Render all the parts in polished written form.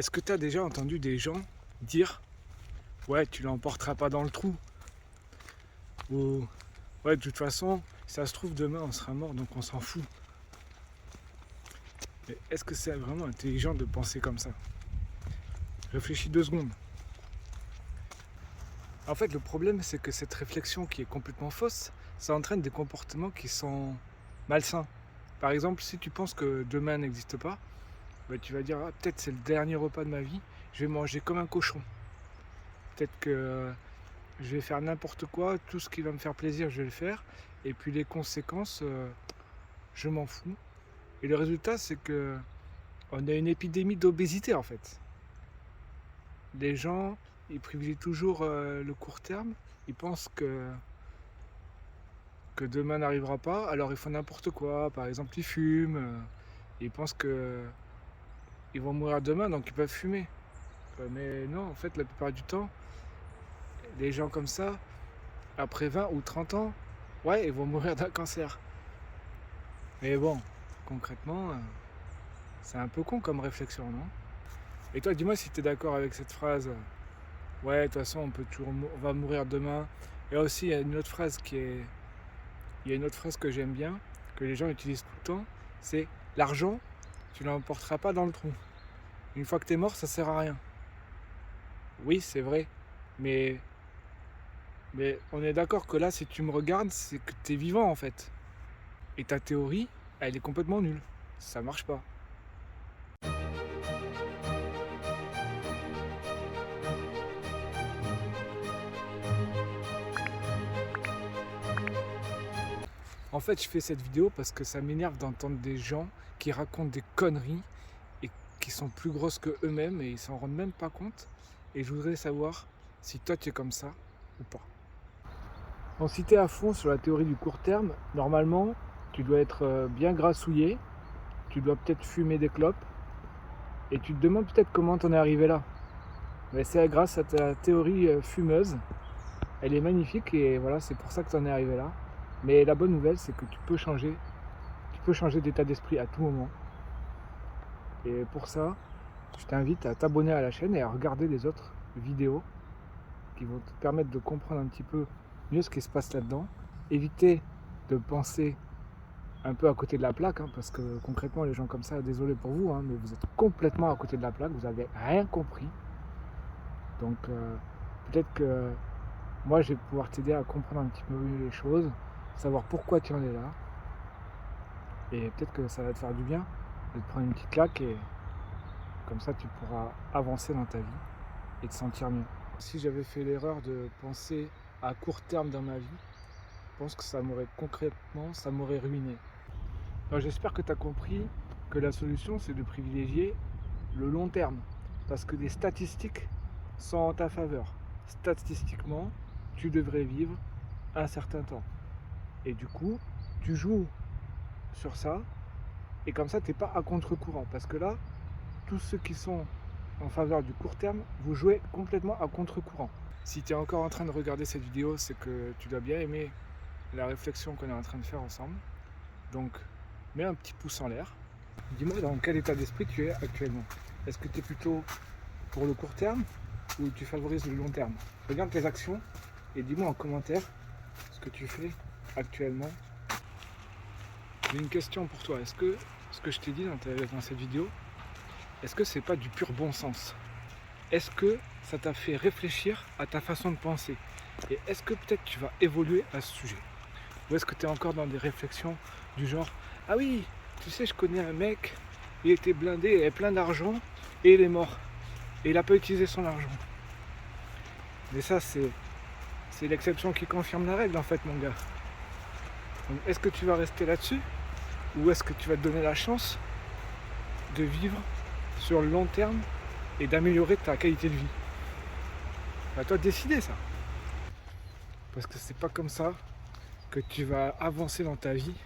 Est-ce que tu as déjà entendu des gens dire ouais, tu l'emporteras pas dans le trou, ou ouais, de toute façon, si ça se trouve demain on sera mort donc on s'en fout. Mais est-ce que c'est vraiment intelligent de penser comme ça? Réfléchis 2 secondes. En fait, le problème c'est que cette réflexion qui est complètement fausse, ça entraîne des comportements qui sont malsains. Par exemple, si tu penses que demain n'existe pas, bah, tu vas dire ah, peut-être c'est le dernier repas de ma vie, je vais manger comme un cochon. Peut-être que je vais faire n'importe quoi, tout ce qui va me faire plaisir, je vais le faire. Et puis les conséquences, je m'en fous. Et le résultat, c'est que on a une épidémie d'obésité en fait. Les gens, ils privilégient toujours le court terme. Ils pensent que demain n'arrivera pas, alors ils font n'importe quoi. Par exemple, ils fument. Ils pensent que ils vont mourir demain, donc ils peuvent fumer. Mais non, en fait, la plupart du temps, les gens comme ça, après 20 ou 30 ans, ouais, ils vont mourir d'un cancer. Mais bon, concrètement, c'est un peu con comme réflexion, non? Et toi, dis-moi si tu es d'accord avec cette phrase. Ouais, de toute façon, on va mourir demain. Et aussi, il y a une autre phrase que j'aime bien, que les gens utilisent tout le temps, c'est l'argent, tu l'emporteras pas dans le trou. Une fois que tu es mort, ça sert à rien. Oui, c'est vrai. Mais, mais on est d'accord que là, si tu me regardes, c'est que tu es vivant en fait. Et ta théorie, elle est complètement nulle. Ça marche pas. En fait, je fais cette vidéo parce que ça m'énerve d'entendre des gens qui racontent des conneries et qui sont plus grosses que eux-mêmes et ils s'en rendent même pas compte. Et je voudrais savoir si toi tu es comme ça ou pas. Bon, si tu es à fond sur la théorie du court terme, normalement, tu dois être bien grassouillé, tu dois peut-être fumer des clopes et tu te demandes peut-être comment t'en es arrivé là. Mais c'est grâce à ta théorie fumeuse. Elle est magnifique et voilà, c'est pour ça que t'en es arrivé là. Mais la bonne nouvelle, c'est que tu peux changer d'état d'esprit à tout moment. Et pour ça, je t'invite à t'abonner à la chaîne et à regarder les autres vidéos qui vont te permettre de comprendre un petit peu mieux ce qui se passe là-dedans. Éviter de penser un peu à côté de la plaque, hein, parce que concrètement, les gens comme ça, désolé pour vous, hein, mais vous êtes complètement à côté de la plaque, vous n'avez rien compris. Donc peut-être que moi, je vais pouvoir t'aider à comprendre un petit peu mieux les choses, savoir pourquoi tu en es là. Et peut-être que ça va te faire du bien de te prendre une petite claque et comme ça tu pourras avancer dans ta vie et te sentir mieux. Si j'avais fait l'erreur de penser à court terme dans ma vie, je pense que ça m'aurait ruiné. Alors j'espère que tu as compris que la solution c'est de privilégier le long terme parce que les statistiques sont en ta faveur. Statistiquement, tu devrais vivre un certain temps. Et du coup, tu joues sur ça et comme ça tu n'es pas à contre-courant parce que là, tous ceux qui sont en faveur du court terme, vous jouez complètement à contre-courant. Si tu es encore en train de regarder cette vidéo, c'est que tu dois bien aimer la réflexion qu'on est en train de faire ensemble. Donc, mets un petit pouce en l'air. Dis-moi dans quel état d'esprit tu es actuellement. Est-ce que tu es plutôt pour le court terme ou tu favorises le long terme? Regarde tes actions et dis-moi en commentaire ce que tu fais actuellement. J'ai une question pour toi. Est-ce que ce que je t'ai dit dans cette vidéo, est-ce que c'est pas du pur bon sens? Est-ce que ça t'a fait réfléchir à ta façon de penser? Et est-ce que peut-être tu vas évoluer à ce sujet? Ou est-ce que tu es encore dans des réflexions du genre ah oui, tu sais, je connais un mec, il était blindé, il avait plein d'argent et il est mort. Et il n'a pas utilisé son argent. Mais ça, c'est l'exception qui confirme la règle en fait, mon gars. Donc, est-ce que tu vas rester là-dessus? Ou est-ce que tu vas te donner la chance de vivre sur le long terme et d'améliorer ta qualité de vie? C'est à toi de décider ça. Parce que c'est pas comme ça que tu vas avancer dans ta vie.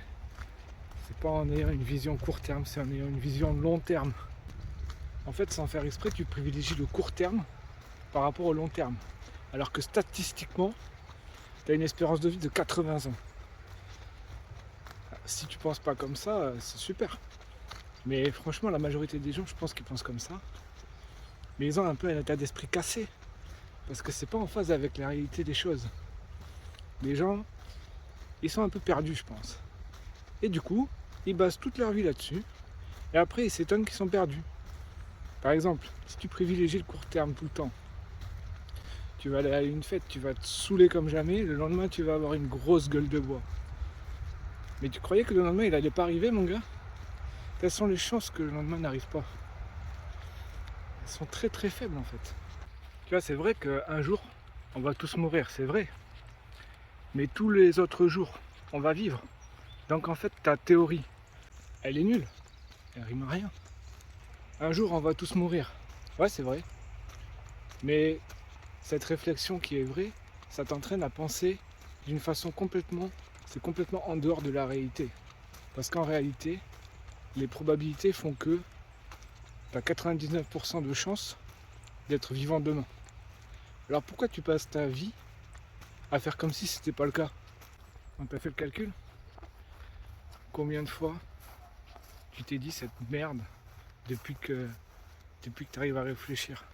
C'est pas en ayant une vision court terme, c'est en ayant une vision long terme. En fait, sans faire exprès, tu privilégies le court terme par rapport au long terme. Alors que statistiquement, tu as une espérance de vie de 80 ans. Si tu penses pas comme ça, c'est super. Mais franchement, la majorité des gens, je pense qu'ils pensent comme ça. mais ils ont un peu un état d'esprit cassé. Parce que c'est pas en phase avec la réalité des choses. Les gens, ils sont un peu perdus, je pense. Et du coup, ils basent toute leur vie là-dessus. Et après, ils s'étonnent qu'ils sont perdus. Par exemple, si tu privilégies le court terme tout le temps, tu vas aller à une fête, tu vas te saouler comme jamais, le lendemain tu vas avoir une grosse gueule de bois. Mais tu croyais que le lendemain il allait pas arriver, mon gars? Quelles sont les chances que le lendemain n'arrive pas? Elles sont très très faibles en fait. Tu vois, c'est vrai qu'un jour, on va tous mourir, c'est vrai. Mais tous les autres jours, on va vivre. Donc en fait, ta théorie, elle est nulle. Elle rime à rien. Un jour, on va tous mourir. Ouais, c'est vrai. Mais cette réflexion qui est vraie, ça t'entraîne à penser d'une façon c'est complètement en dehors de la réalité. Parce qu'en réalité, les probabilités font que tu as 99% de chances d'être vivant demain. Alors pourquoi tu passes ta vie à faire comme si c'était pas le cas? On t'a fait le calcul? Combien de fois tu t'es dit cette merde depuis que tu arrives à réfléchir?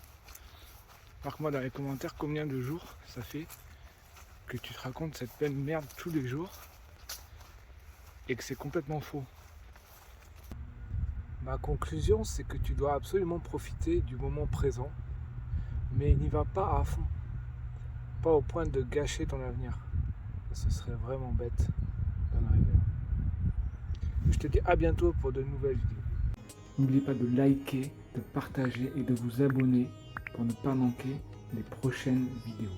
Marque-moi dans les commentaires combien de jours ça fait que tu te racontes cette même merde tous les jours et que c'est complètement faux. Ma conclusion, c'est que tu dois absolument profiter du moment présent, mais n'y va pas à fond, pas au point de gâcher ton avenir. Ce serait vraiment bête d'en arriver là. Je te dis à bientôt pour de nouvelles vidéos. N'oubliez pas de liker, de partager et de vous abonner pour ne pas manquer les prochaines vidéos.